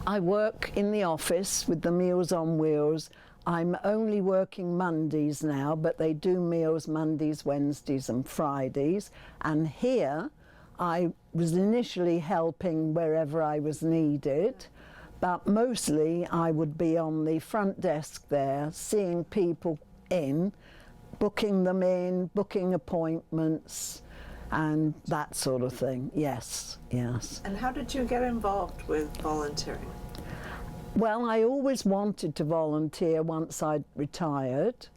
I work in the office with the Meals on Wheels. I'm only working Mondays now, but they do meals Mondays, Wednesdays and Fridays. And here I was initially helping wherever I was needed, but mostly I would be on the front desk there, seeing people in, booking them in, booking appointments, and that sort of thing. Yes, yes. And how did you get involved with volunteering? Well, I always wanted to volunteer once I'd retired,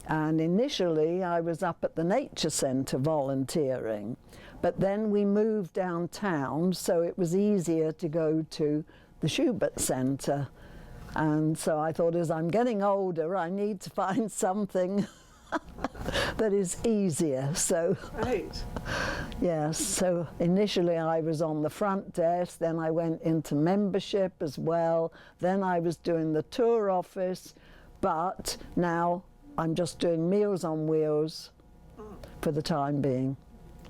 and initially I was up at the Nature Centre volunteering, but then we moved downtown, so it was easier to go to the Schubert Centre, and so I thought, as I'm getting older, I need to find something that is easier. So right. Yes, so initially I was on the front desk, then I went into membership as well, then I was doing the tour office, but now I'm just doing Meals on Wheels for the time being.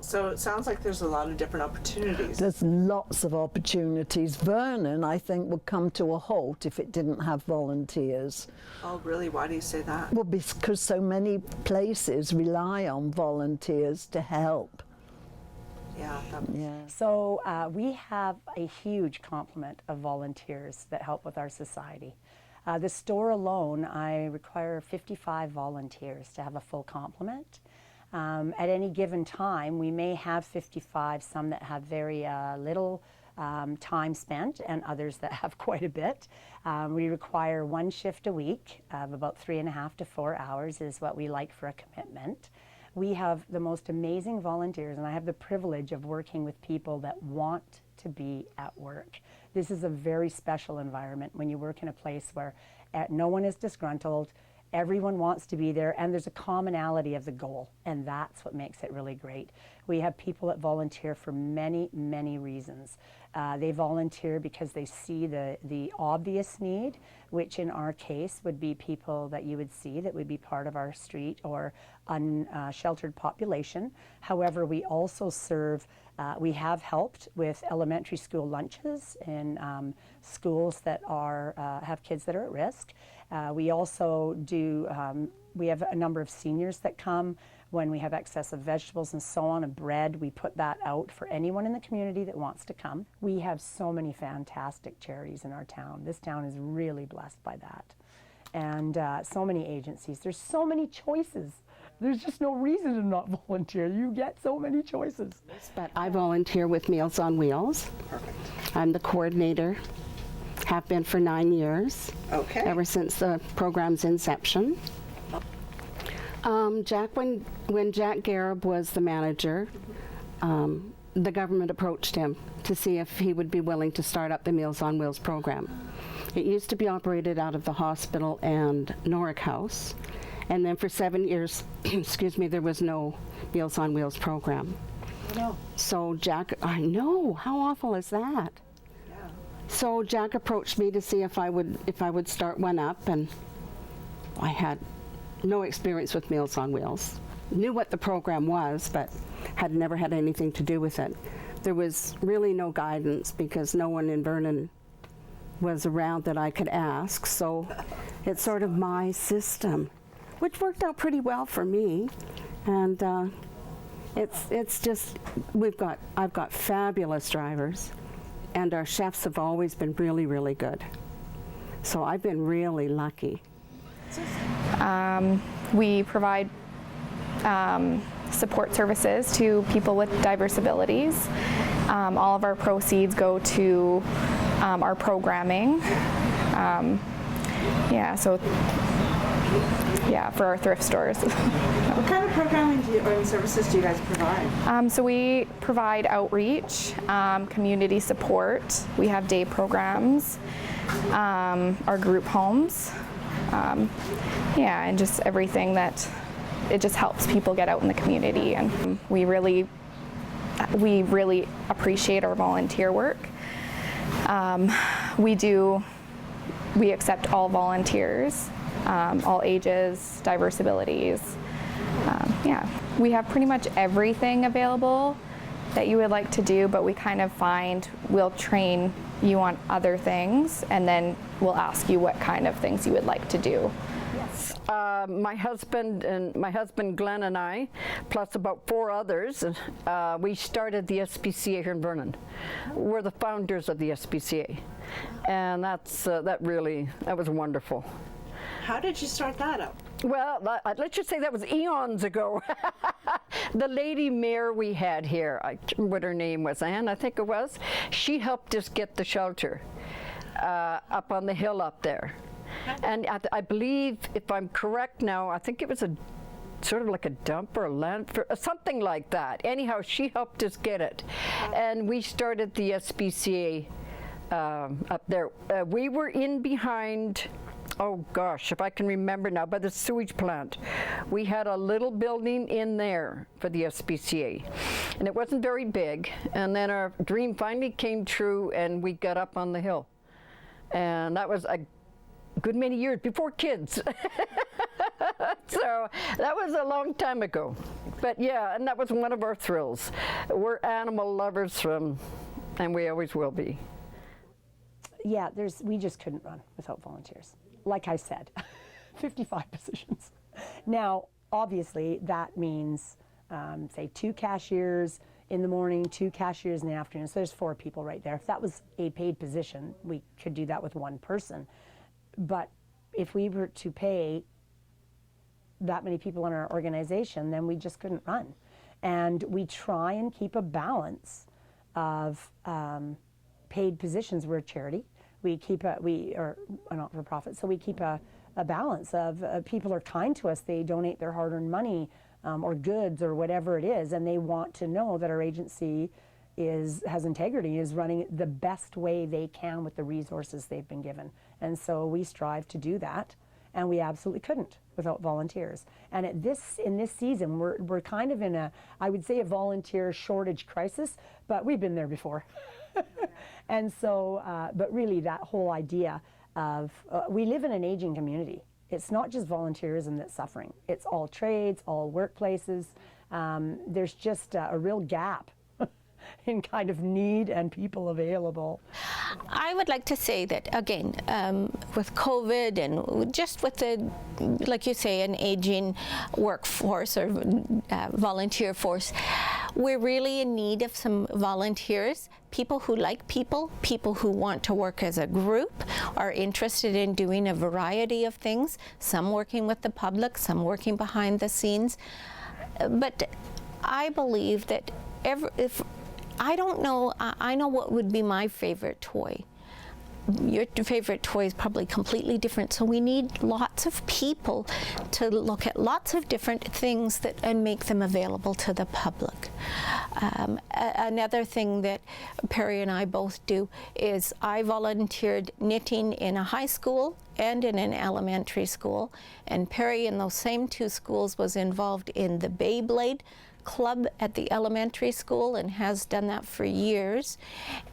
So it sounds like there's a lot of different opportunities. There's lots of opportunities. Vernon, I think, would come to a halt if it didn't have volunteers. Oh, really? Why do you say that? Well, because so many places rely on volunteers to help. Yeah. Yeah. So we have a huge complement of volunteers that help with our society. The store alone, I require 55 volunteers to have a full complement. At any given time, we may have 55, some that have very little time spent and others that have quite a bit. We require one shift a week of about 3.5 to 4 hours is what we like for a commitment. We have the most amazing volunteers, and I have the privilege of working with people that want to be at work. This is a very special environment when you work in a place where no one is disgruntled, everyone wants to be there, and there's a commonality of the goal, and that's what makes it really great. We have people that volunteer for many, many reasons. They volunteer because they see the obvious need, which in our case would be people that you would see that would be part of our street or unsheltered population. However, we also serve, we have helped with elementary school lunches in schools that have kids that are at risk. We also do, we have a number of seniors that come when we have excess of vegetables and so on, and bread. We put that out for anyone in the community that wants to come. We have so many fantastic charities in our town. This town is really blessed by that. And so many agencies. There's so many choices. There's just no reason to not volunteer. You get so many choices. But I volunteer with Meals on Wheels. Perfect. I'm the coordinator. Have been for 9 years. Okay. Ever since the program's inception. When Jack Garib was the manager, the government approached him to see if he would be willing to start up the Meals on Wheels program. It used to be operated out of the hospital and Norick House, and then for 7 years, excuse me, there was no Meals on Wheels program. No. So Jack, I know, how awful is that? Yeah. So Jack approached me to see if I would start one up, and I had no experience with Meals on Wheels. Knew what the program was, but had never had anything to do with it. There was really no guidance because no one in Vernon was around that I could ask, so it's sort of my system, which worked out pretty well for me. And it's just, I've got fabulous drivers, and our chefs have always been really, really good. So I've been really lucky. We provide support services to people with diverse abilities. All of our proceeds go to our programming. For our thrift stores. What kind of programming or services do you guys provide? So we provide outreach, community support. We have day programs, our group homes. And just everything that it just helps people get out in the community, and we really appreciate our volunteer work. We accept all volunteers, all ages, diverse abilities. We have pretty much everything available that you would like to do, but we kind of find we'll train you want other things, and then we'll ask you what kind of things you would like to do. My husband Glenn and I, plus about 4 others, we started the SPCA here in Vernon. We're the founders of the SPCA, and that was wonderful. How did you start that up? Well, let's just say that was eons ago. The lady mayor we had here, I can't remember what her name was, Anne, I think it was, she helped us get the shelter up on the hill up there. And I believe, if I'm correct now, I think it was a sort of like a dump or a landfill, something like that. Anyhow, she helped us get it. And we started the SPCA up there. We were in behind, oh gosh, if I can remember now, by the sewage plant. We had a little building in there for the SPCA. And it wasn't very big. And then our dream finally came true, and we got up on the hill. And that was a good many years before kids. So that was a long time ago. But yeah, and that was one of our thrills. We're animal lovers and we always will be. Yeah, we just couldn't run without volunteers. Like I said, 55 positions. Now, obviously, that means, say, 2 cashiers in the morning, 2 cashiers in the afternoon. So there's 4 people right there. If that was a paid position, we could do that with 1 person. But if we were to pay that many people in our organization, then we just couldn't run. And we try and keep a balance of paid positions. We're a charity. We are a not-for-profit, so we keep a balance of people are kind to us. They donate their hard-earned money or goods or whatever it is, and they want to know that our agency has integrity, is running the best way they can with the resources they've been given. And so we strive to do that, and we absolutely couldn't without volunteers. And in this season, we're kind of in I would say a volunteer shortage crisis, but we've been there before. And so, but really that whole idea of, we live in an aging community. It's not just volunteerism that's suffering. It's all trades, all workplaces. There's just a real gap in kind of need and people available. I would like to say that, again, with COVID and just with the, like you say, an aging workforce or volunteer force, we're really in need of some volunteers, people who like people who want to work as a group, are interested in doing a variety of things, some working with the public, some working behind the scenes. But I believe that I don't know, I know what would be my favorite toy. Your favorite toy is probably completely different, so we need lots of people to look at lots of different things and make them available to the public. Another thing that Perry and I both do is I volunteered knitting in a high school and in an elementary school, and Perry in those same 2 schools was involved in the Beyblade club at the elementary school and has done that for years.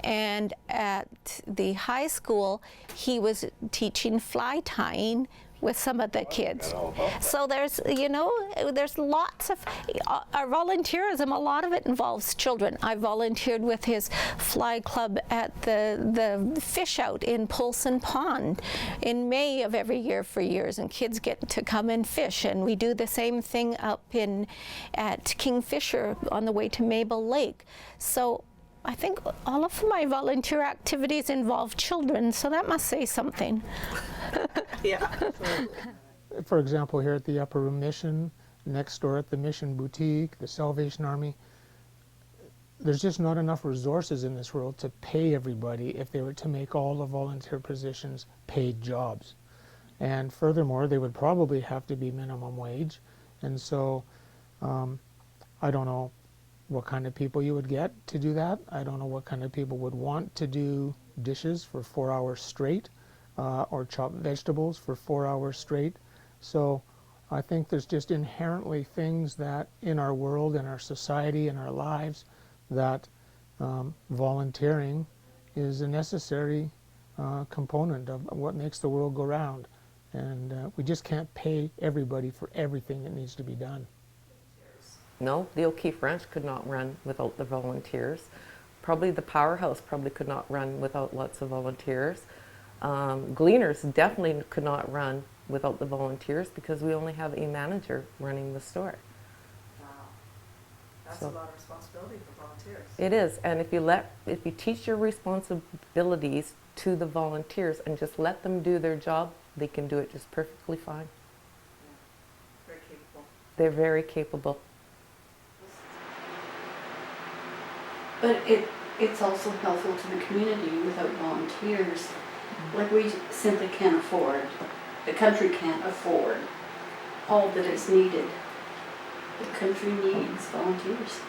And at the high school, he was teaching fly tying with some of the kids. So there's, there's lots of, our volunteerism, a lot of it involves children. I volunteered with his fly club at the fish out in Polson Pond in May of every year for years, and kids get to come and fish. And we do the same thing up at Kingfisher on the way to Mabel Lake. So I think all of my volunteer activities involve children, so that must say something. Yeah. For example, here at the Upper Room Mission, next door at the Mission Boutique, the Salvation Army, there's just not enough resources in this world to pay everybody if they were to make all the volunteer positions paid jobs. And furthermore, they would probably have to be minimum wage. And so I don't know what kind of people you would get to do that. I don't know what kind of people would want to do dishes for 4 hours straight or chop vegetables for 4 hours straight. So I think there's just inherently things that in our world, in our society, in our lives, that volunteering is a necessary component of what makes the world go round. And we just can't pay everybody for everything that needs to be done. No, the O'Keefe Ranch could not run without the volunteers. probably the powerhouse probably could not run without lots of volunteers. Gleaners definitely could not run without the volunteers because we only have a manager running the store. Wow. That's a lot of responsibility for volunteers. It is, and if you teach your responsibilities to the volunteers and just let them do their job, they can do it just perfectly fine. Yeah. Very capable. They're very capable. But it's also helpful to the community without volunteers. Like we simply can't afford, the country can't afford all that is needed. The country needs volunteers.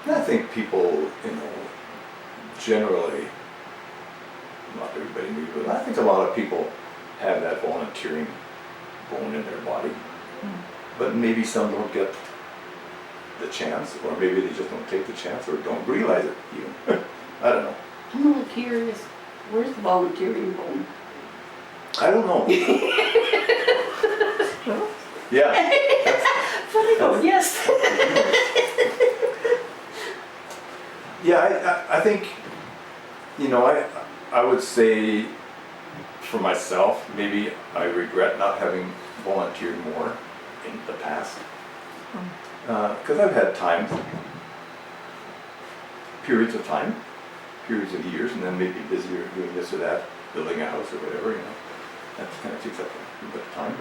I think people, generally, not everybody maybe, but I think a lot of people have that volunteering bone in their body. But maybe some don't get the chance, or maybe they just don't take the chance, or don't realize it even. I don't know. I'm a little curious, where's the volunteering bone? I don't know. Yeah. Funny bone, yes. Yeah, I think, I would say for myself, maybe I regret not having volunteered more in the past. Because I've had periods of time, periods of years, and then maybe busier doing this or that, building a house or whatever, That kind of takes up a bit of time.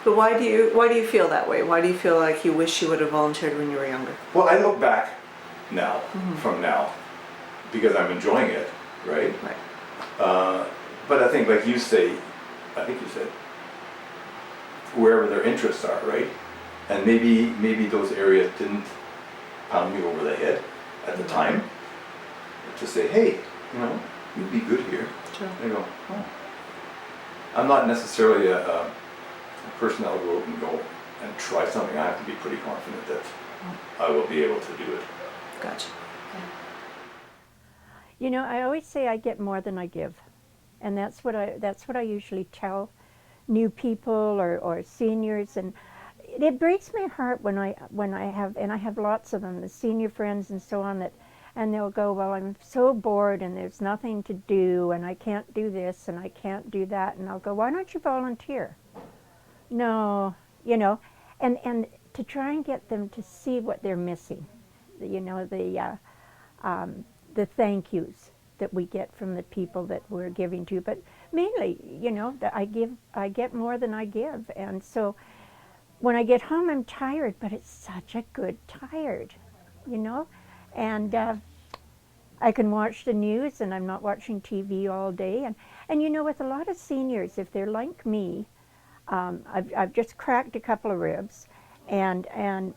But why do you feel that way? Why do you feel like you wish you would have volunteered when you were younger? Well, I look back now, from now, because I'm enjoying it, right? Right. But I think, like you say, I think you said, wherever their interests are, right? And maybe those areas didn't pound me over the head at the time. To say, hey, you'd be good here. Sure. I go, oh. I'm not necessarily a person that will go out and go and try something. I have to be pretty confident that I will be able to do it. Gotcha. I always say I get more than I give, and that's what I usually tell new people or seniors, and it breaks my heart when I have lots of them, the senior friends and so on, and they'll go, well, I'm so bored and there's nothing to do and I can't do this and I can't do that, and I'll go, why don't you volunteer? No, and to try and get them to see what they're missing, the thank yous that we get from the people that we're giving to, but mainly, that I get more than I give, and so when I get home I'm tired, but it's such a good tired, and I can watch the news and I'm not watching TV all day, and with a lot of seniors, if they're like me, I've just cracked a couple of ribs, and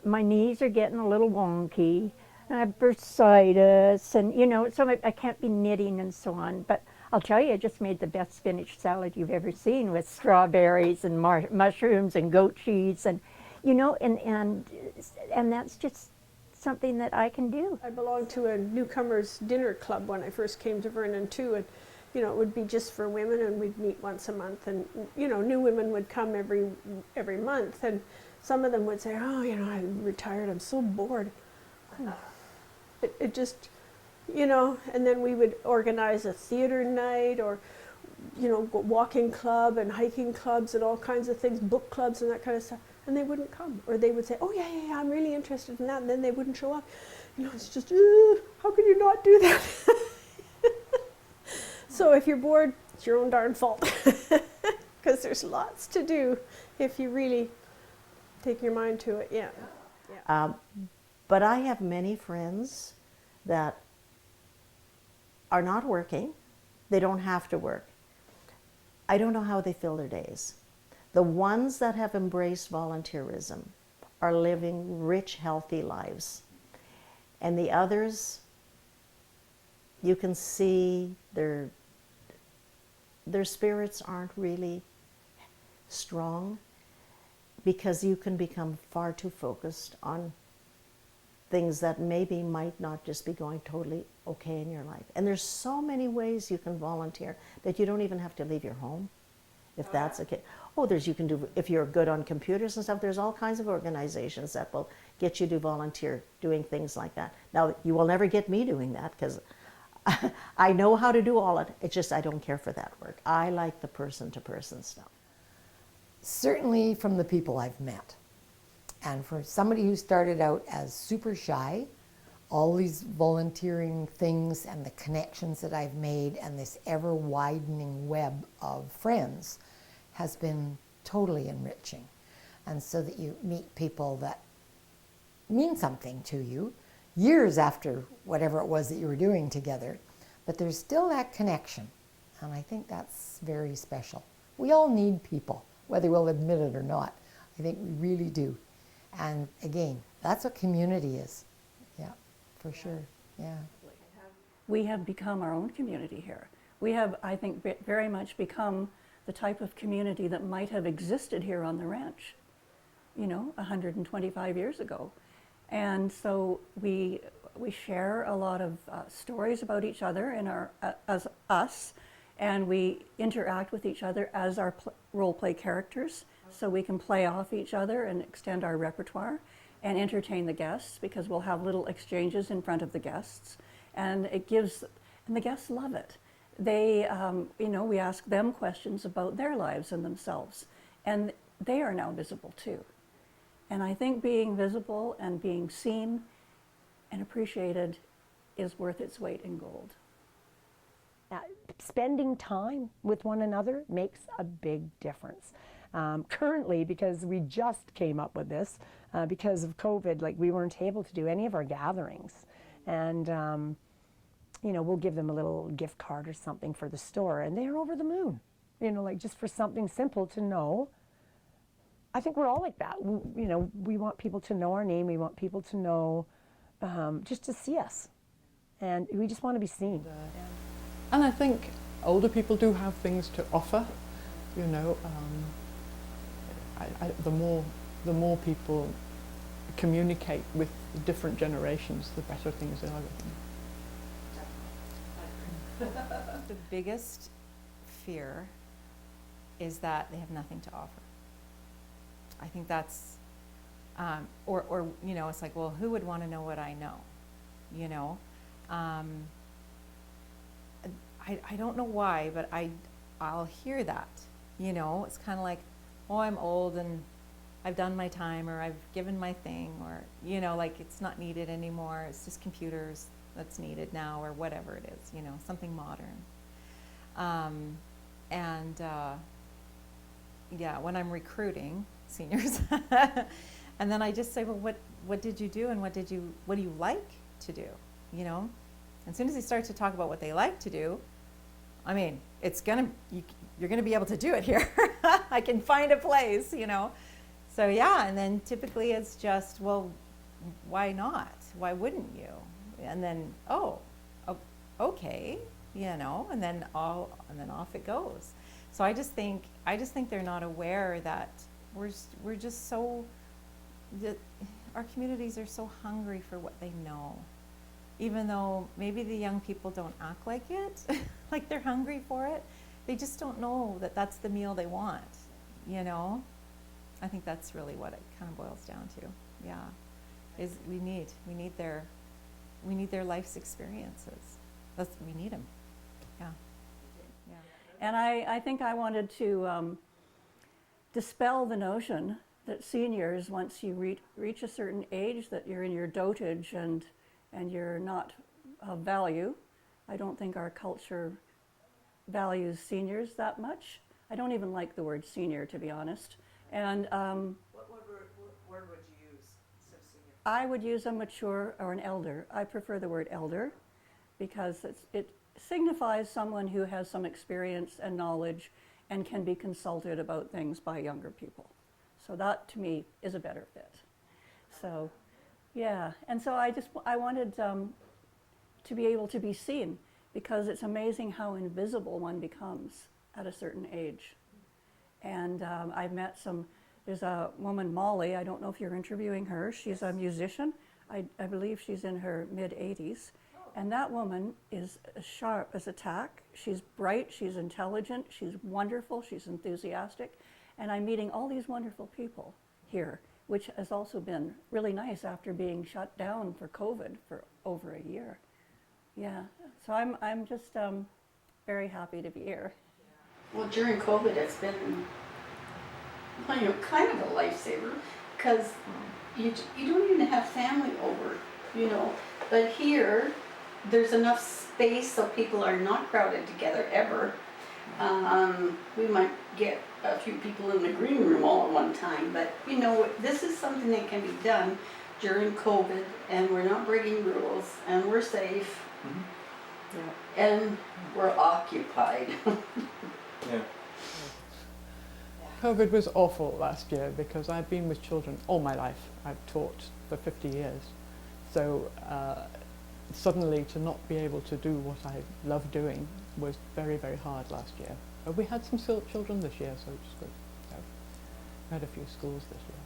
my knees are getting a little wonky, and I have bursitis, and so I can't be knitting and so on. But I'll tell you, I just made the best spinach salad you've ever seen, with strawberries and mushrooms and goat cheese, and and that's just something that I can do. I belonged to a newcomers dinner club when I first came to Vernon too, and it would be just for women, and we'd meet once a month, and new women would come every month, and some of them would say, oh, I'm retired, I'm so bored. It just, and then we would organize a theater night, or walking club and hiking clubs and all kinds of things, book clubs and that kind of stuff, and they wouldn't come, or they would say, oh yeah, I'm really interested in that, and then they wouldn't show up. It's just, how can you not do that? So if you're bored, it's your own darn fault, because there's lots to do if you really take your mind to it. Yeah. But I have many friends that are not working. They don't have to work. I don't know how they fill their days. The ones that have embraced volunteerism are living rich, healthy lives. And the others, you can see their spirits aren't really strong, because you can become far too focused on things that maybe might not just be going totally okay in your life. And there's so many ways you can volunteer that you don't even have to leave your home, if that's okay. Oh, you can do, if you're good on computers and stuff, there's all kinds of organizations that will get you to volunteer doing things like that. Now, you will never get me doing that because I know how to do all of it. It's just I don't care for that work. I like the person-to-person stuff. Certainly from the people I've met. And for somebody who started out as super shy, all these volunteering things and the connections that I've made and this ever-widening web of friends has been totally enriching. And so that you meet people that mean something to you years after whatever it was that you were doing together, but there's still that connection. And I think that's very special. We all need people, whether we'll admit it or not. I think we really do. And again, that's what community is. Yeah, for sure. Yeah. We have become our own community here. We have, I think, very much become the type of community that might have existed here on the ranch, 125 years ago. And so we share a lot of stories about each other as us, and we interact with each other as our role play characters, so we can play off each other and extend our repertoire and entertain the guests, because we'll have little exchanges in front of the guests, and the guests love it. They, we ask them questions about their lives and themselves, and they are now visible too. And I think being visible and being seen and appreciated is worth its weight in gold. Spending time with one another makes a big difference. Currently, because we just came up with this, because of COVID, we weren't able to do any of our gatherings. And, we'll give them a little gift card or something for the store, and they're over the moon, just for something simple to know. I think we're all like that. We want people to know our name. We want people to know, just to see us. And we just want to be seen. And I think older people do have things to offer, the more people communicate with different generations, the better things are. The biggest fear is that they have nothing to offer. I think that's, it's like, well, who would want to know what I know? I don't know why, but I'll hear that, it's kind of like, oh, I'm old and I've done my time, or I've given my thing, or, it's not needed anymore. It's just computers that's needed now, or whatever it is, something modern. When I'm recruiting seniors, and then I just say, well, what did you do, and what do you like to do, As soon as they start to talk about what they like to do, you're gonna be able to do it here. I can find a place, So yeah, and then typically it's just, well, why not? Why wouldn't you? And then, okay, and then off it goes. So I just think they're not aware that we're just so, our communities are so hungry for what they know. Even though maybe the young people don't act like it, like they're hungry for it, they just don't know that that's the meal they want, I think that's really what it kind of boils down to, is we need their life's experiences. We need them, yeah. And I think I wanted to dispel the notion that seniors, once you reach a certain age, that you're in your dotage and you're not of value. I don't think our culture values seniors that much. I don't even like the word senior, to be honest. And What word would you use instead of senior? I would use a mature or an elder. I prefer the word elder because it signifies someone who has some experience and knowledge and can be consulted about things by younger people. So that, to me, is a better fit. So, yeah, and so I wanted to be able to be seen, because it's amazing how invisible one becomes at a certain age. And I've met there's a woman, Molly, I don't know if you're interviewing her, she's a musician. I believe she's in her mid-80s. And that woman is as sharp as a tack. She's bright, she's intelligent, she's wonderful, she's enthusiastic. And I'm meeting all these wonderful people here which has also been really nice after being shut down for COVID for over a year. Yeah, so I'm just very happy to be here. Well, during COVID, it's been, well, you know, kind of a lifesaver, because you don't even have family over, you know. But here, there's enough space so people are not crowded together ever. We might get a few people in the green room all at one time, but you know, this is something that can be done during COVID, and we're not breaking rules, and we're safe, and we're occupied. Yeah. COVID was awful last year because I've been with children all my life. I've taught for 50 years. So suddenly to not be able to do what I love doing was very, very hard last year. But we had some children this year, so it's good. So we had a few schools this year.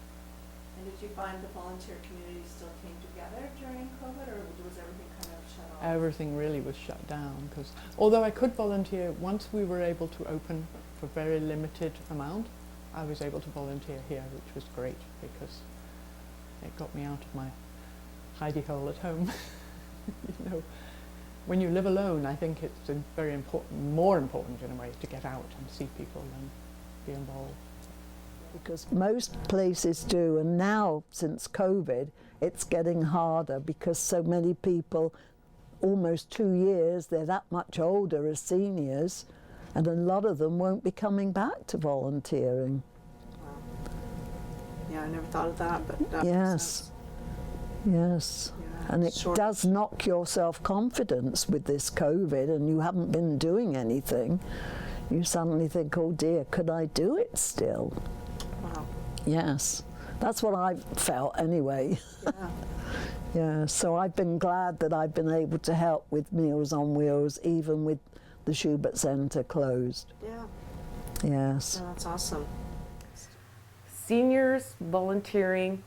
And did you find the volunteer community still came together during COVID, or was everything kind of shut off? Everything really was shut down because although I could volunteer, once we were able to open for very limited amount, I was able to volunteer here, which was great because it got me out of my hidey hole at home. You know, when you live alone, I think it's very important, more important in a way, to get out and see people and be involved. Because most places do, and now since COVID, it's getting harder because so many people, almost 2 years, they're that much older as seniors, and a lot of them won't be coming back to volunteering. Yeah, I never thought of that, but that makes Yes, sense. yes. And it does knock your self-confidence with this COVID, and you haven't been doing anything. You suddenly think, oh dear, could I do it still? Wow. Yes, that's what I've felt anyway. Yeah. Yeah, so I've been glad that I've been able to help with Meals on Wheels, even with the Schubert Centre closed. Yeah. Yes. Oh, that's awesome. Seniors volunteering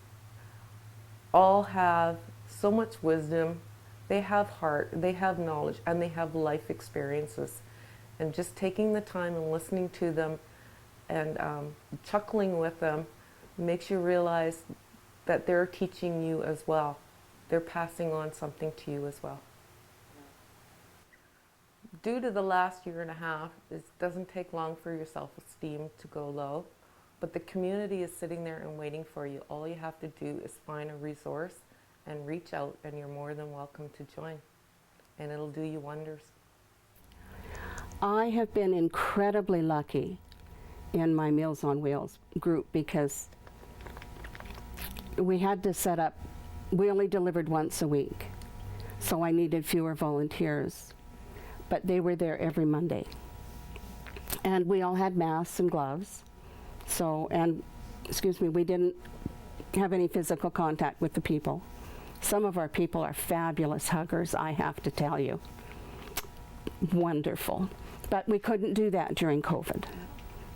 all have so much wisdom. They have heart, they have knowledge, and they have life experiences. And just taking the time and listening to them and chuckling with them makes you realize that they're teaching you as well. They're passing on something to you as well. Due to the last year and a half, it doesn't take long for your self-esteem to go low, but the community is sitting there and waiting for you. All you have to do is find a resource and reach out, and you're more than welcome to join, and it'll do you wonders. I have been incredibly lucky in my Meals on Wheels group because we had to set up, we only delivered once a week, so I needed fewer volunteers, but they were there every Monday. And we all had masks and gloves, so, and, excuse me, we didn't have any physical contact with the people. Some of our people are fabulous huggers, I have to tell you. Wonderful. But we couldn't do that during COVID.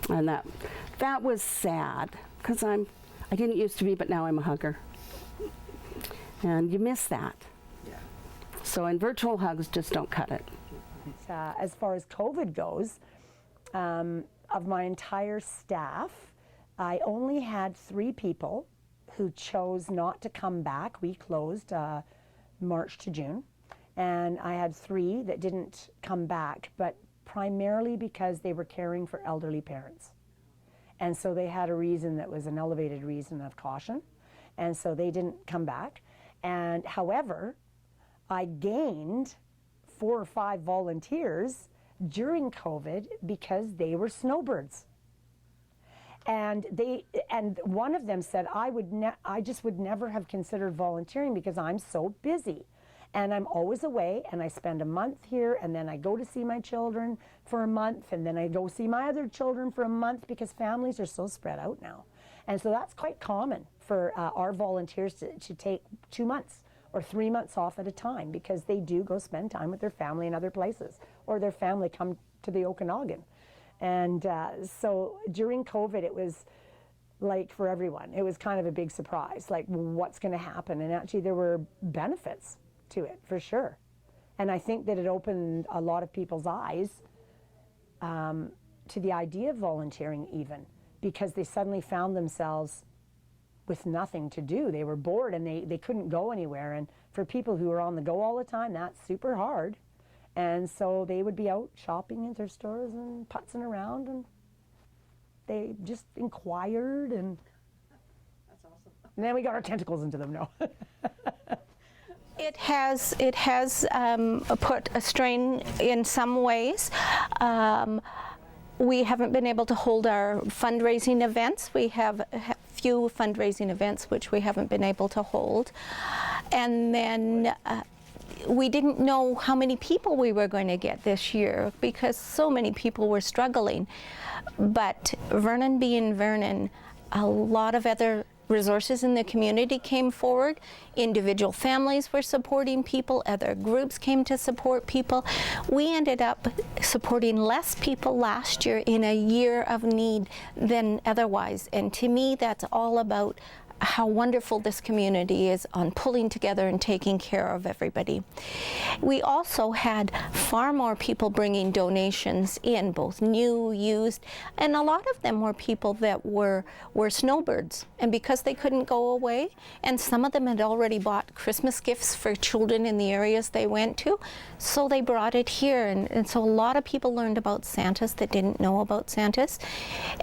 And that was sad, because I didn't used to be, but now I'm a hugger. And you miss that. Yeah. So, and virtual hugs just don't cut it. As far as COVID goes, of my entire staff, I only had 3 people who chose not to come back. We closed March to June. And I had 3 that didn't come back, but primarily because they were caring for elderly parents. And so they had a reason that was an elevated reason of caution. And so they didn't come back. And however, I gained 4 or 5 volunteers during COVID because they were snowbirds. And one of them said, I just would never have considered volunteering because I'm so busy. And I'm always away, and I spend a month here, and then I go to see my children for a month, and then I go see my other children for a month, because families are so spread out now. And so that's quite common for our volunteers to take 2 months or 3 months off at a time, because they do go spend time with their family in other places, or their family come to the Okanagan. And so during COVID, it was like for everyone, it was kind of a big surprise, like what's going to happen? And actually there were benefits to it, for sure. And I think that it opened a lot of people's eyes to the idea of volunteering even, because they suddenly found themselves with nothing to do. They were bored and they couldn't go anywhere. And for people who are on the go all the time, that's super hard. And so they would be out shopping in their stores and putzing around, and they just inquired, and That's awesome. and then we got our tentacles into them. No. It has put a strain in some ways. We haven't been able to hold our fundraising events. We have a few fundraising events which we haven't been able to hold. And then we didn't know how many people we were going to get this year because so many people were struggling. But Vernon being Vernon, a lot of other resources in the community came forward. Individual families were supporting people, other groups came to support people. We ended up supporting less people last year in a year of need than otherwise. And to me, that's all about how wonderful this community is on pulling together and taking care of everybody. We also had far more people bringing donations in, both new, used, and a lot of them were people that were snowbirds. And because they couldn't go away, and some of them had already bought Christmas gifts for children in the areas they went to, so they brought it here. And so a lot of people learned about Santas that didn't know about Santas.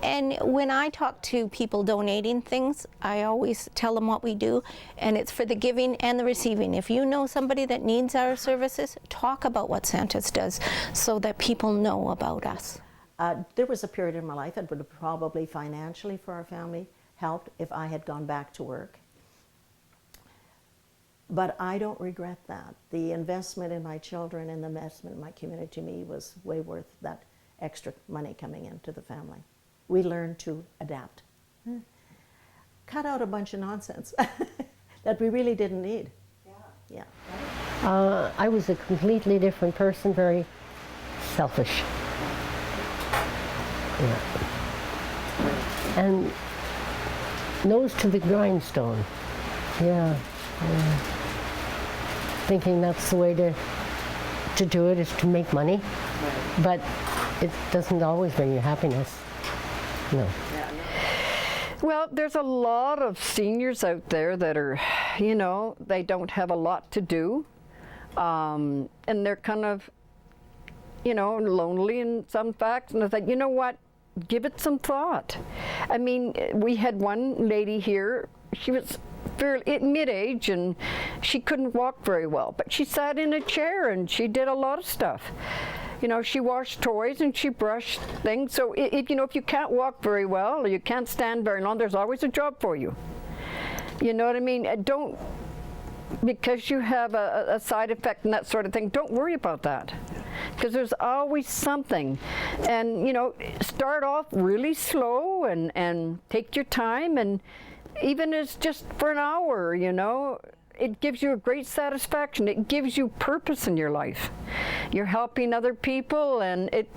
And when I talk to people donating things, I always tell them what we do, and it's for the giving and the receiving. If you know somebody that needs our services, talk about what Santas does so that people know about us. There was a period in my life that would have probably financially for our family helped if I had gone back to work. But I don't regret that. The investment in my children and the investment in my community to me was way worth that extra money coming into the family. We learned to adapt. Cut out a bunch of nonsense that we really didn't need. Yeah. I was a completely different person, very selfish. Yeah. And nose to the grindstone. Yeah. Thinking that's the way to do it, is to make money. But it doesn't always bring you happiness. No. Well, there's a lot of seniors out there that are, you know, they don't have a lot to do. And they're kind of, you know, lonely in some facts. And I thought, you know what, give it some thought. I mean, we had one lady here, she was fairly mid-age and she couldn't walk very well, but she sat in a chair and she did a lot of stuff. You know, she washed toys and she brushed things. So if you know, if you can't walk very well or you can't stand very long, there's always a job for you. You know what I mean? Don't, because you have a side effect and that sort of thing, don't worry about that. Because there's always something. And, you know, start off really slow and take your time, and even if it's just for an hour, you know, it gives you a great satisfaction. It gives you purpose in your life. You're helping other people, and it,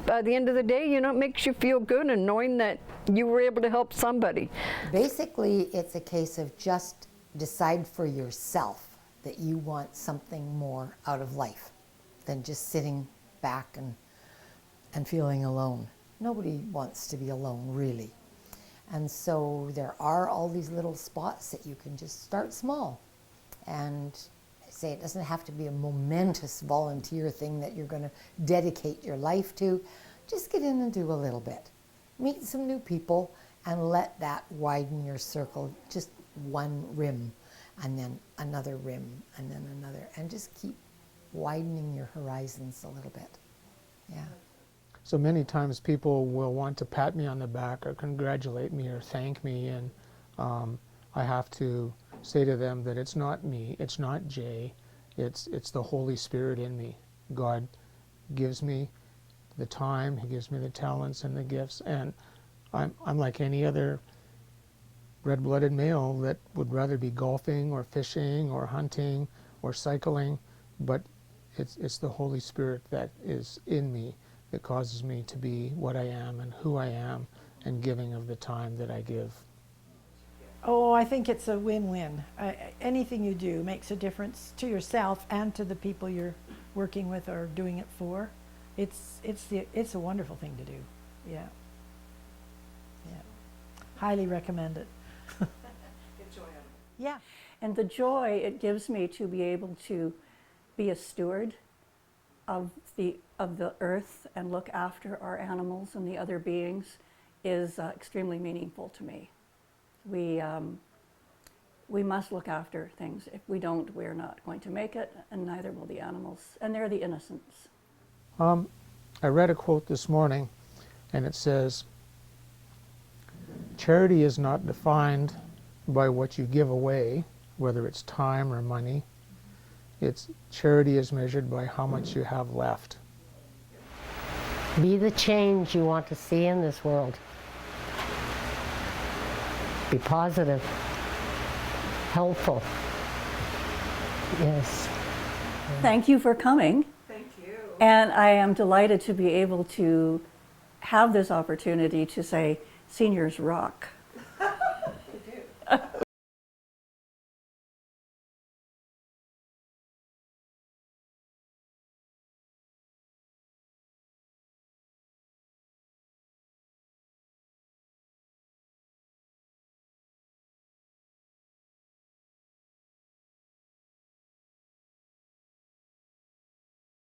by the end of the day, you know, it makes you feel good and knowing that you were able to help somebody. Basically, it's a case of just decide for yourself that you want something more out of life than just sitting back and feeling alone. Nobody wants to be alone, really. And so there are all these little spots that you can just start small. And say it doesn't have to be a momentous volunteer thing that you're going to dedicate your life to. Just get in and do a little bit. Meet some new people and let that widen your circle. Just one rim and then another rim and then another. And just keep widening your horizons a little bit. Yeah. So many times people will want to pat me on the back or congratulate me or thank me, and I have to say to them that it's not me, it's not Jay, it's the Holy Spirit in me. God gives me the time, He gives me the talents and the gifts, and I'm like any other red-blooded male that would rather be golfing or fishing or hunting or cycling, but it's the Holy Spirit that is in me that causes me to be what I am and who I am and giving of the time that I give. Oh, I think it's a win-win. Anything you do makes a difference to yourself and to the people you're working with or doing it for. It's a wonderful thing to do. Yeah. Yeah. Highly recommend it. Yeah. And the joy it gives me to be able to be a steward of the earth and look after our animals and the other beings is extremely meaningful to me. We must look after things. If we don't, we're not going to make it, and neither will the animals. And they're the innocents. I read a quote this morning, and it says, "Charity is not defined by what you give away, whether it's time or money. Charity is measured by how much you have left." Be the change you want to see in this world. Be positive, helpful. Yes. Thank you for coming. Thank you. And I am delighted to be able to have this opportunity to say, seniors rock. You do.